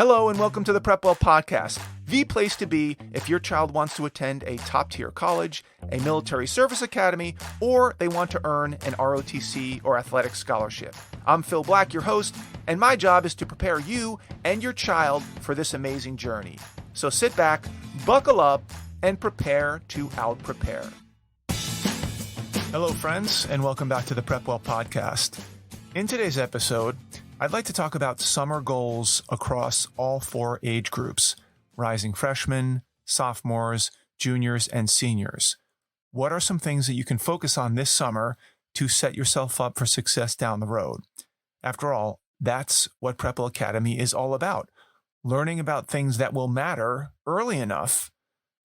Hello and welcome to the PrepWell Podcast, the place to be if your child wants to attend a top-tier college, a military service academy, or they want to earn an ROTC or athletic scholarship. I'm Phil Black, your host, and my job is to prepare you and your child for this amazing journey. So sit back, buckle up, and prepare to out-prepare. Hello, friends, and welcome back to the PrepWell Podcast. In today's episode, I'd like to talk about summer goals across all four age groups: rising freshmen, sophomores, juniors, and seniors. What are some things that you can focus on this summer to set yourself up for success down the road? After all, that's what PrepWell Academy is all about: learning about things that will matter early enough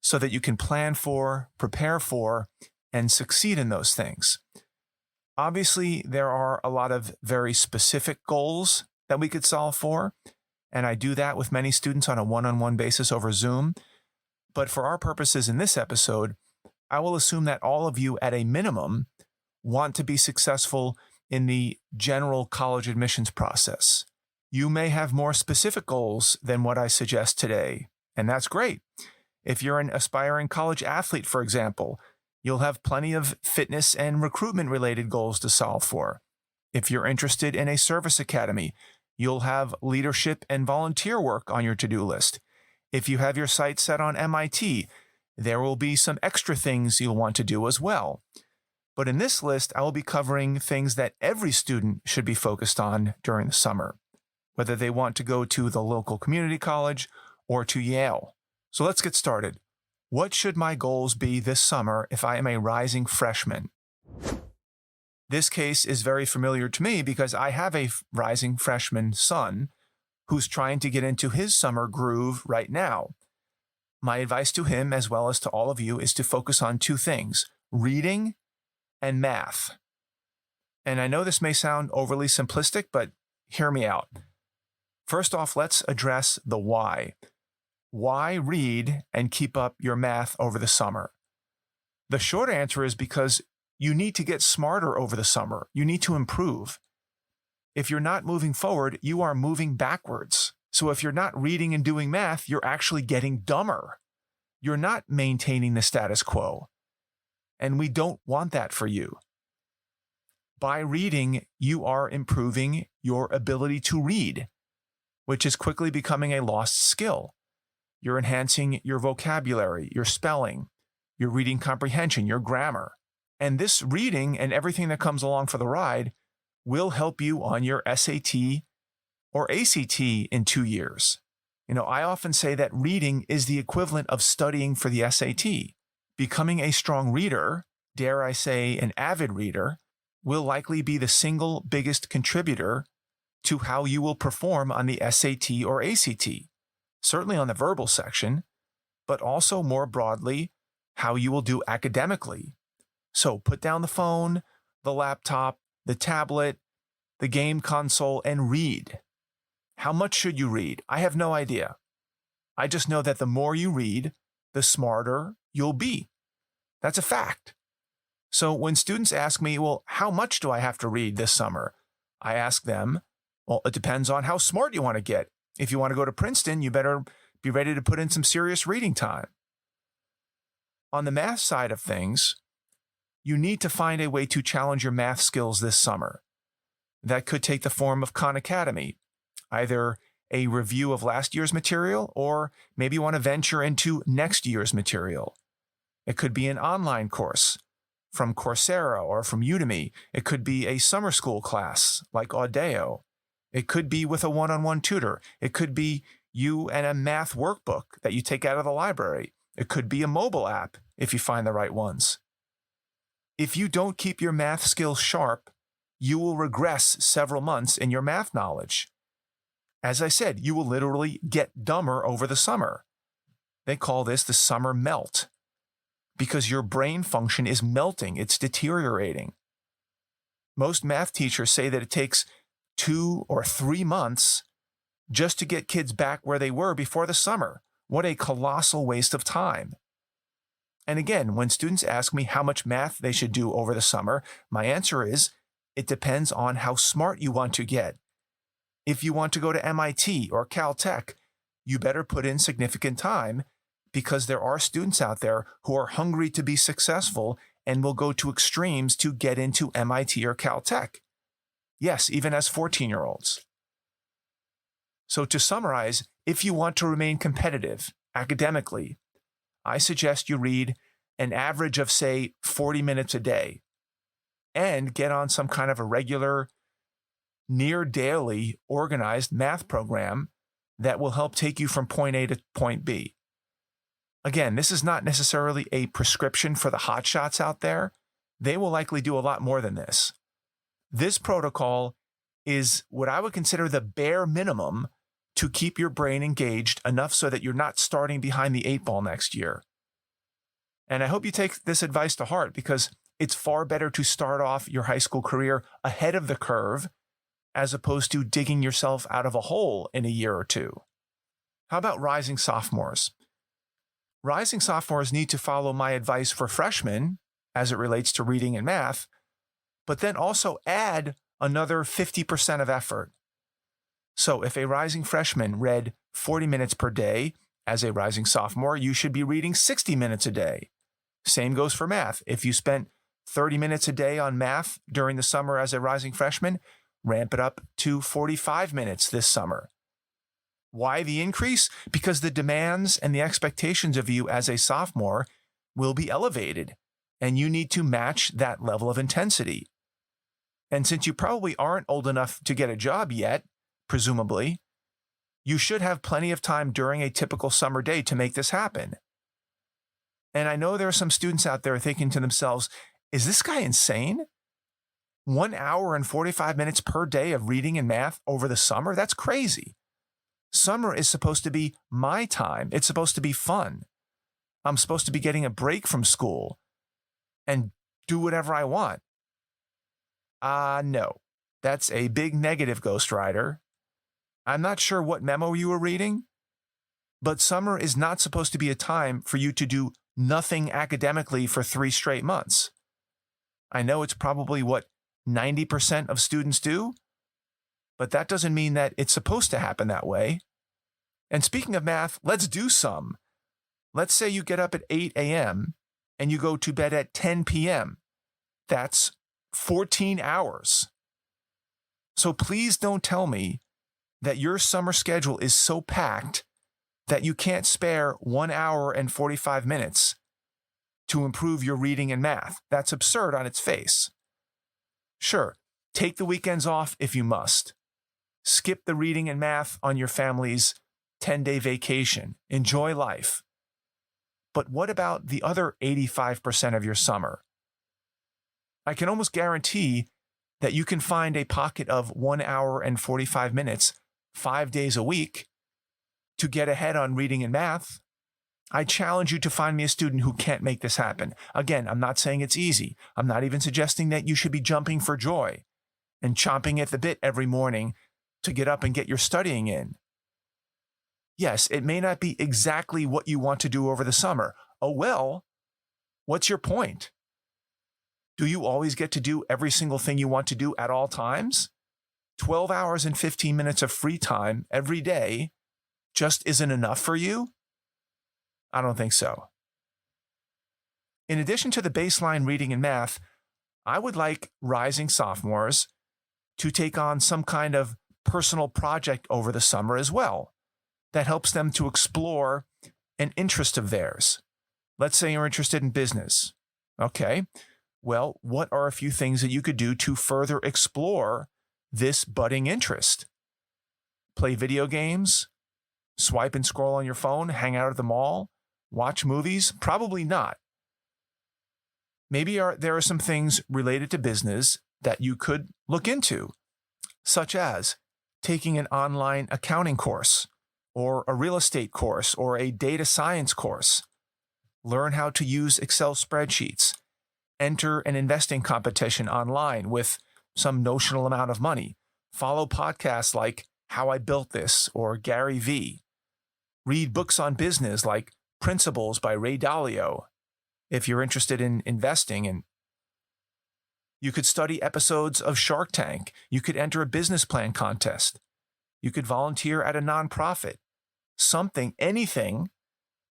so that you can plan for, prepare for, and succeed in those things. Obviously, there are a lot of very specific goals that we could solve for, and I do that with many students on a one-on-one basis over Zoom. But for our purposes in this episode, I will assume that all of you at a minimum want to be successful in the general college admissions process. You may have more specific goals than what I suggest today, and that's great. If you're an aspiring college athlete, for example, you'll have plenty of fitness and recruitment related goals to solve for. If you're interested in a service academy, you'll have leadership and volunteer work on your to-do list. If you have your sights set on MIT, there will be some extra things you'll want to do as well. But in this list, I will be covering things that every student should be focused on during the summer, whether they want to go to the local community college or to Yale. So let's get started. What should my goals be this summer if I am a rising freshman? This case is very familiar to me because I have a rising freshman son who's trying to get into his summer groove right now. My advice to him, as well as to all of you, is to focus on two things: reading and math. And I know this may sound overly simplistic, but hear me out. First off, let's address the why. Why read and keep up your math over the summer? The short answer is because you need to get smarter over the summer. You need to improve. If you're not moving forward, you are moving backwards. So if you're not reading and doing math, you're actually getting dumber. You're not maintaining the status quo. And we don't want that for you. By reading, you are improving your ability to read, which is quickly becoming a lost skill. You're enhancing your vocabulary, your spelling, your reading comprehension, your grammar. And this reading and everything that comes along for the ride will help you on your SAT or ACT in 2 years. I often say that reading is the equivalent of studying for the SAT. Becoming a strong reader, dare I say an avid reader, will likely be the single biggest contributor to how you will perform on the SAT or ACT. Certainly on the verbal section, but also more broadly, how you will do academically. So put down the phone, the laptop, the tablet, the game console, and read. How much should you read? I have no idea. I just know that the more you read, the smarter you'll be. That's a fact. So when students ask me, well, how much do I have to read this summer? I ask them, well, it depends on how smart you want to get. If you want to go to Princeton, you better be ready to put in some serious reading time. On the math side of things, you need to find a way to challenge your math skills this summer. That could take the form of Khan Academy, either a review of last year's material, or maybe you want to venture into next year's material. It could be an online course from Coursera or from Udemy. It could be a summer school class like Audeo. It could be with a one-on-one tutor. It could be you and a math workbook that you take out of the library. It could be a mobile app if you find the right ones. If you don't keep your math skills sharp, you will regress several months in your math knowledge. As I said, you will literally get dumber over the summer. They call this the summer melt because your brain function is melting. It's deteriorating. Most math teachers say that it takes 2 or 3 months just to get kids back where they were before the summer. What a colossal waste of time. And again, when students ask me how much math they should do over the summer, my answer is, it depends on how smart you want to get. If you want to go to MIT or Caltech, you better put in significant time, because there are students out there who are hungry to be successful and will go to extremes to get into MIT or Caltech. Yes, even as 14-year-olds. So to summarize, if you want to remain competitive academically, I suggest you read an average of, say, 40 minutes a day and get on some kind of a regular, near daily organized math program that will help take you from point A to point B. Again, this is not necessarily a prescription for the hotshots out there. They will likely do a lot more than this. This protocol is what I would consider the bare minimum to keep your brain engaged enough so that you're not starting behind the 8 ball next year. And I hope you take this advice to heart, because it's far better to start off your high school career ahead of the curve as opposed to digging yourself out of a hole in a year or two. How about rising sophomores? Rising sophomores need to follow my advice for freshmen as it relates to reading and math, but then also add another 50% of effort. So if a rising freshman read 40 minutes per day as a rising sophomore, you should be reading 60 minutes a day. Same goes for math. If you spent 30 minutes a day on math during the summer as a rising freshman, ramp it up to 45 minutes this summer. Why the increase? Because the demands and the expectations of you as a sophomore will be elevated, and you need to match that level of intensity. And since you probably aren't old enough to get a job yet, presumably, you should have plenty of time during a typical summer day to make this happen. And I know there are some students out there thinking to themselves, is this guy insane? 1 hour and 45 minutes per day of reading and math over the summer? That's crazy. Summer is supposed to be my time. It's supposed to be fun. I'm supposed to be getting a break from school and do whatever I want. No, that's a big negative, Ghost Rider. I'm not sure what memo you were reading, but summer is not supposed to be a time for you to do nothing academically for 3 straight months. I know it's probably what 90% of students do, but that doesn't mean that it's supposed to happen that way. And speaking of math, let's do some. Let's say you get up at 8 a.m. and you go to bed at 10 p.m. That's 14 hours. So please don't tell me that your summer schedule is so packed that you can't spare 1 hour and 45 minutes to improve your reading and math. That's absurd on its face. Sure, take the weekends off if you must. Skip the reading and math on your family's 10-day vacation. Enjoy life. But what about the other 85% of your summer? I can almost guarantee that you can find a pocket of 1 hour and 45 minutes, 5 days a week, to get ahead on reading and math. I challenge you to find me a student who can't make this happen. Again, I'm not saying it's easy. I'm not even suggesting that you should be jumping for joy and chomping at the bit every morning to get up and get your studying in. Yes, it may not be exactly what you want to do over the summer. Oh well, what's your point? Do you always get to do every single thing you want to do at all times? 12 hours and 15 minutes of free time every day just isn't enough for you? I don't think so. In addition to the baseline reading and math, I would like rising sophomores to take on some kind of personal project over the summer as well that helps them to explore an interest of theirs. Let's say you're interested in business. Okay, well, what are a few things that you could do to further explore this budding interest? Play video games, swipe and scroll on your phone, hang out at the mall, watch movies? Probably not. Maybe there are some things related to business that you could look into, such as taking an online accounting course, or a real estate course, or a data science course. Learn how to use Excel spreadsheets. Enter an investing competition online with some notional amount of money. Follow podcasts like How I Built This or Gary Vee. Read books on business like Principles by Ray Dalio, if you're interested in investing. And you could study episodes of Shark Tank. You could enter a business plan contest. You could volunteer at a nonprofit. something, anything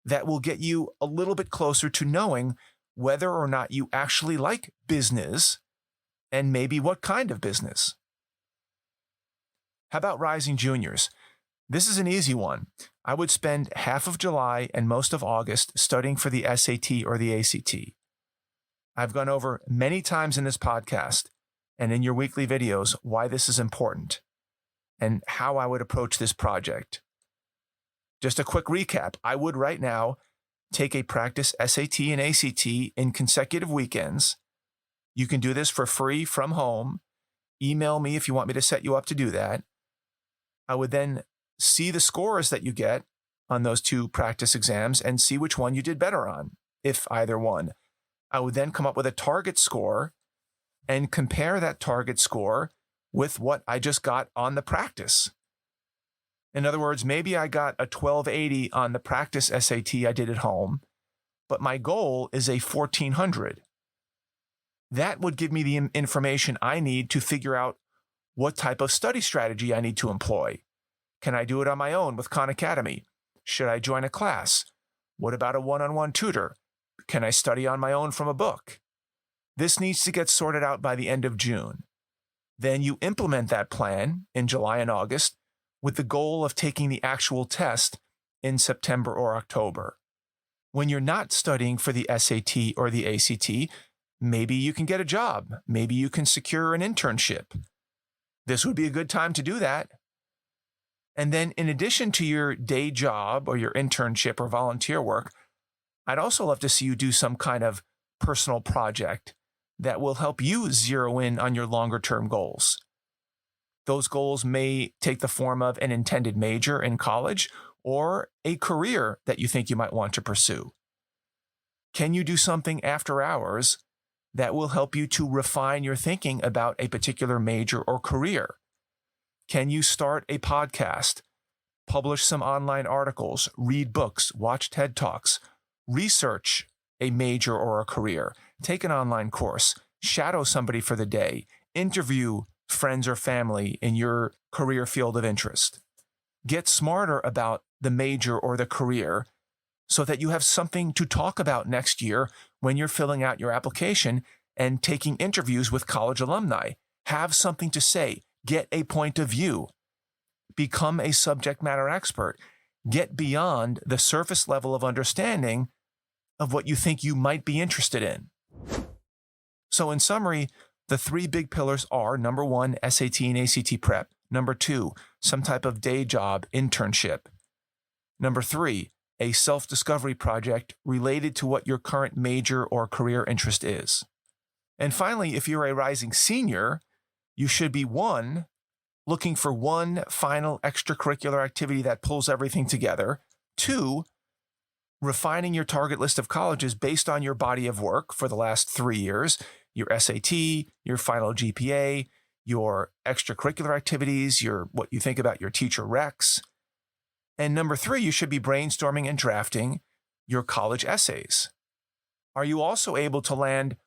that will get you a little bit closer to knowing whether or not you actually like business and maybe what kind of business. How about rising juniors? This is an easy one. I would spend half of July and most of August studying for the SAT or the ACT. I've gone over many times in this podcast and in your weekly videos why this is important and how I would approach this project. Just a quick recap. I would right now take a practice SAT and ACT in consecutive weekends. You can do this for free from home. Email me if you want me to set you up to do that. I would then see the scores that you get on those two practice exams and see which one you did better on, if either one. I would then come up with a target score and compare that target score with what I just got on the practice. In other words, maybe I got a 1280 on the practice SAT I did at home, but my goal is a 1400. That would give me the information I need to figure out what type of study strategy I need to employ. Can I do it on my own with Khan Academy? Should I join a class? What about a one-on-one tutor? Can I study on my own from a book? This needs to get sorted out by the end of June. Then you implement that plan in July and August with the goal of taking the actual test in September or October. When you're not studying for the SAT or the ACT, maybe you can get a job. Maybe you can secure an internship. This would be a good time to do that. And then in addition to your day job or your internship or volunteer work, I'd also love to see you do some kind of personal project that will help you zero in on your longer term goals. Those goals may take the form of an intended major in college or a career that you think you might want to pursue. Can you do something after hours that will help you to refine your thinking about a particular major or career? Can you start a podcast, publish some online articles, read books, watch TED Talks, research a major or a career, take an online course, shadow somebody for the day, interview friends or family in your career field of interest? Get smarter about the major or the career so that you have something to talk about next year when you're filling out your application and taking interviews with college alumni. Have something to say. Get a point of view. Become a subject matter expert. Get beyond the surface level of understanding of what you think you might be interested in. So in summary, the three big pillars are, number one, SAT and ACT prep. Number two, some type of day job, internship. Number three, a self-discovery project related to what your current major or career interest is. And finally, if you're a rising senior, you should be one, looking for one final extracurricular activity that pulls everything together. Two, refining your target list of colleges based on your body of work for the last 3 years, your SAT, your final GPA, your extracurricular activities, what you think about your teacher recs. And number three, you should be brainstorming and drafting your college essays. Are you also able to land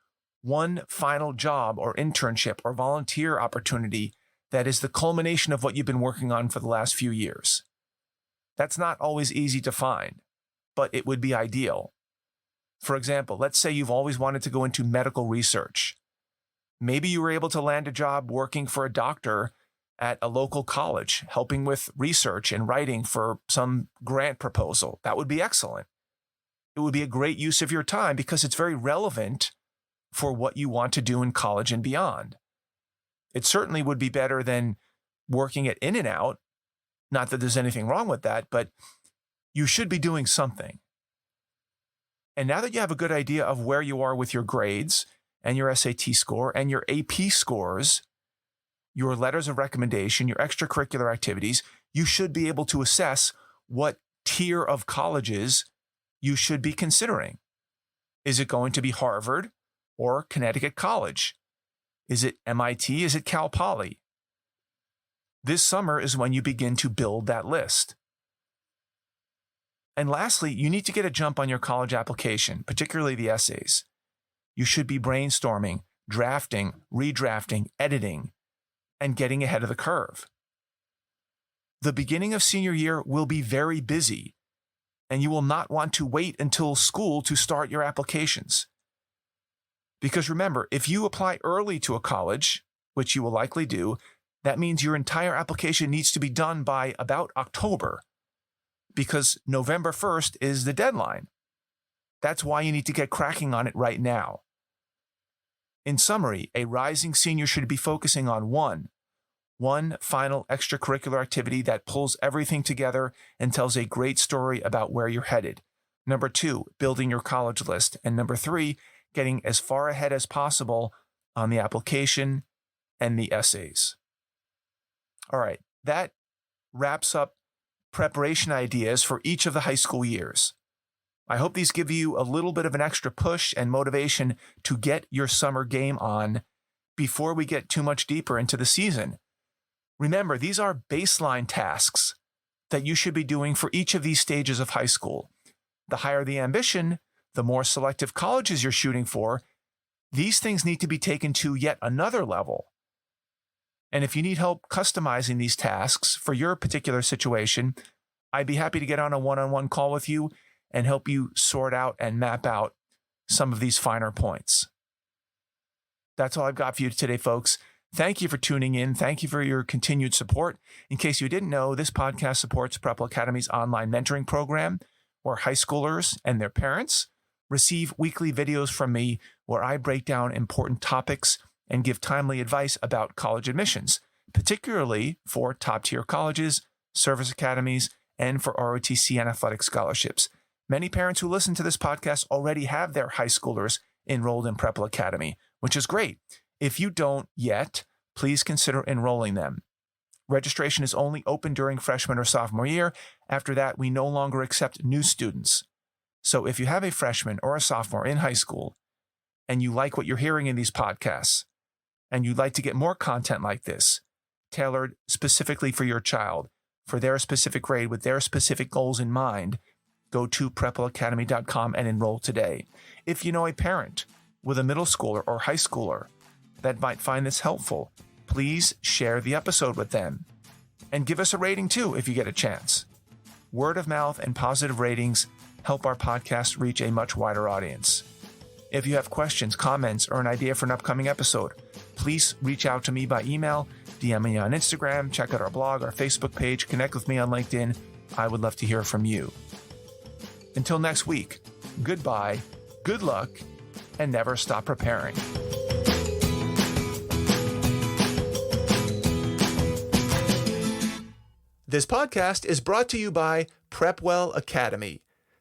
one final job or internship or volunteer opportunity that is the culmination of what you've been working on for the last few years? That's not always easy to find, but it would be ideal. For example, let's say you've always wanted to go into medical research. Maybe you were able to land a job working for a doctor at a local college, helping with research and writing for some grant proposal. That would be excellent. It would be a great use of your time because it's very relevant for what you want to do in college and beyond. It certainly would be better than working at In-N-Out. Not that there's anything wrong with that, but you should be doing something. And now that you have a good idea of where you are with your grades and your SAT score and your AP scores, your letters of recommendation, your extracurricular activities, you should be able to assess what tier of colleges you should be considering. Is it going to be Harvard or Connecticut College? Is it MIT? Is it Cal Poly? This summer is when you begin to build that list. And lastly, you need to get a jump on your college application, particularly the essays. You should be brainstorming, drafting, redrafting, editing, and getting ahead of the curve. the beginning of senior year will be very busy, and you will not want to wait until school to start your applications. Because remember, if you apply early to a college, which you will likely do, that means your entire application needs to be done by about October, because November 1st is the deadline. That's why you need to get cracking on it right now. In summary, a rising senior should be focusing on one final extracurricular activity that pulls everything together and tells a great story about where you're headed. Number 2, building your college list. And number 3, getting as far ahead as possible on the application and the essays. All right, that wraps up preparation ideas for each of the high school years. I hope these give you a little bit of an extra push and motivation to get your summer game on before we get too much deeper into the season. Remember, these are baseline tasks that you should be doing for each of these stages of high school. The higher the ambition, the more selective colleges you're shooting for, these things need to be taken to yet another level. And if you need help customizing these tasks for your particular situation, I'd be happy to get on a one-on-one call with you and help you sort out and map out some of these finer points. That's all I've got for you today, folks. Thank you for tuning in. Thank you for your continued support. In case you didn't know, this podcast supports PrepWell Academy's online mentoring program, where high schoolers and their parents receive weekly videos from me where I break down important topics and give timely advice about college admissions, particularly for top-tier colleges, service academies, and for ROTC and athletic scholarships. Many parents who listen to this podcast already have their high schoolers enrolled in PrepWell Academy, which is great. If you don't yet, please consider enrolling them. Registration is only open during freshman or sophomore year. After that, we no longer accept new students. So if you have a freshman or a sophomore in high school and you like what you're hearing in these podcasts and you'd like to get more content like this, tailored specifically for your child, for their specific grade with their specific goals in mind, go to PrepWellAcademy.com and enroll today. If you know a parent with a middle schooler or high schooler that might find this helpful, please share the episode with them. And give us a rating too if you get a chance. Word of mouth and positive ratings help our podcast reach a much wider audience. If you have questions, comments, or an idea for an upcoming episode, please reach out to me by email, DM me on Instagram, check out our blog, our Facebook page, connect with me on LinkedIn. I would love to hear from you. Until next week, goodbye, good luck, and never stop preparing. This podcast is brought to you by PrepWell Academy.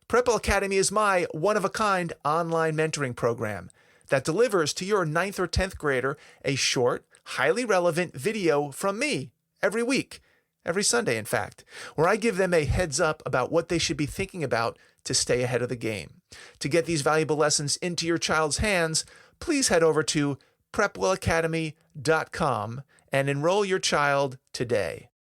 PrepWell Academy is my one-of-a-kind online mentoring program that delivers to your 9th or 10th grader a short, highly relevant video from me every week, every Sunday, in fact, where I give them a heads up about what they should be thinking about to stay ahead of the game. To get these valuable lessons into your child's hands, please head over to PrepWellAcademy.com and enroll your child today.